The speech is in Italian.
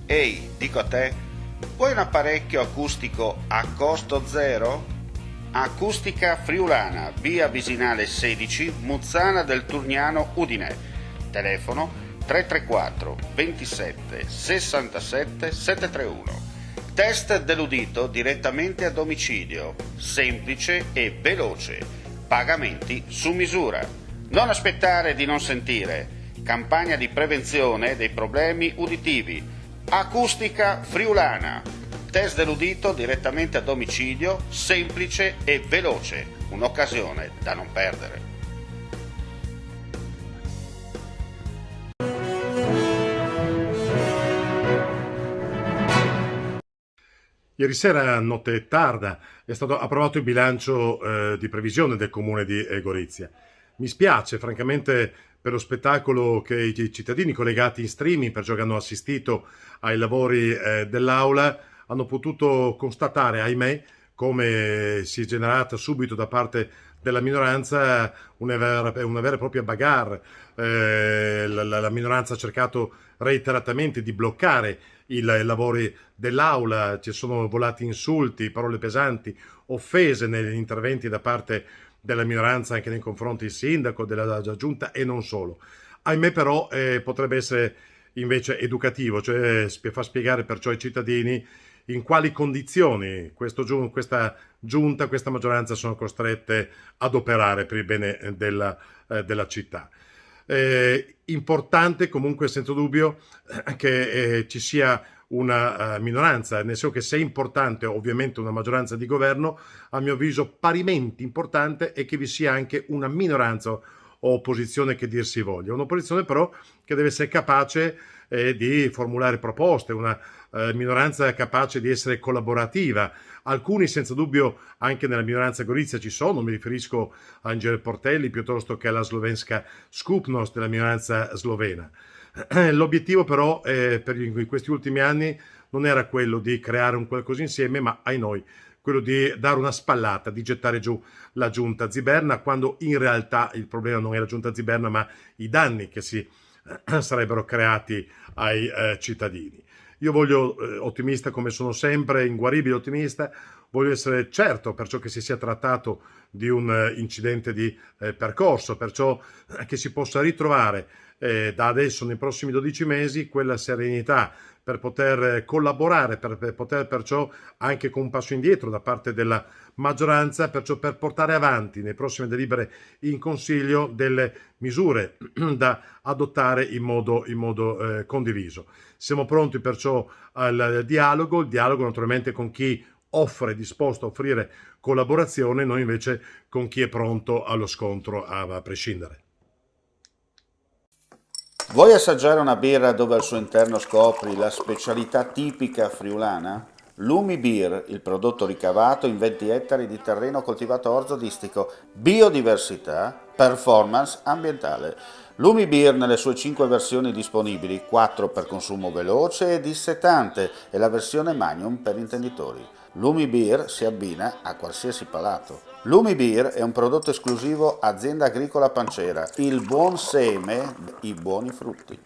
Ehi, dico a te, vuoi un apparecchio acustico a costo zero? Acustica Friulana, via Visinale 16, Muzzana del Turniano, Udine. Telefono 334 27 67 731. Test dell'udito direttamente a domicilio, semplice e veloce. Pagamenti su misura. Non aspettare di non sentire. Campagna di prevenzione dei problemi uditivi. Acustica Friulana. Test dell'udito direttamente a domicilio, semplice e veloce. Un'occasione da non perdere. Ieri sera, a notte tarda, è stato approvato il bilancio di previsione del comune di Gorizia. Mi spiace, francamente, per lo spettacolo che i cittadini collegati in streaming, perciò che hanno assistito ai lavori dell'Aula, hanno potuto constatare, ahimè, come si è generata subito da parte della minoranza una vera e propria bagarre. La minoranza ha cercato reiteratamente di bloccare i lavori dell'Aula, ci sono volati insulti, parole pesanti, offese negli interventi da parte della minoranza anche nei confronti del sindaco, della giunta e non solo. Ahimè però potrebbe essere invece educativo, cioè far spiegare perciò ai cittadini in quali condizioni questa giunta, questa maggioranza sono costrette ad operare per il bene della città. Importante comunque senza dubbio che ci sia una minoranza, nel senso che se è importante ovviamente una maggioranza di governo, a mio avviso parimenti importante è che vi sia anche una minoranza o opposizione che dir si voglia, un'opposizione però che deve essere capace di formulare proposte, una minoranza capace di essere collaborativa. Alcuni senza dubbio anche nella minoranza Gorizia ci sono, mi riferisco a Angelo Portelli piuttosto che alla slovenska Skupnost della minoranza slovena. L'obiettivo però in questi ultimi anni non era quello di creare un qualcosa insieme, ma ai noi, quello di dare una spallata, di gettare giù la giunta Ziberna, quando in realtà il problema non è la giunta Ziberna, ma i danni che si sarebbero creati ai cittadini. Io voglio, ottimista come sono sempre, inguaribile ottimista, voglio essere certo perciò che si sia trattato di un incidente di percorso, perciò che si possa ritrovare da adesso nei prossimi 12 mesi quella serenità per poter collaborare, per poter perciò anche con un passo indietro da parte della maggioranza, perciò per portare avanti nei prossimi delibere in Consiglio delle misure da adottare in modo condiviso. Siamo pronti perciò al dialogo, il dialogo naturalmente con chi offre, disposto a offrire collaborazione, noi invece con chi è pronto allo scontro a prescindere. Vuoi assaggiare una birra dove al suo interno scopri la specialità tipica friulana? Lumi Beer, il prodotto ricavato in 20 ettari di terreno coltivato orzodistico, biodiversità, performance ambientale. Lumi Beer nelle sue 5 versioni disponibili, 4 per consumo veloce e dissetante e la versione Magnum per intenditori. Lumi Beer si abbina a qualsiasi palato. Lumi Beer è un prodotto esclusivo Azienda Agricola Pancera, il buon seme, i buoni frutti.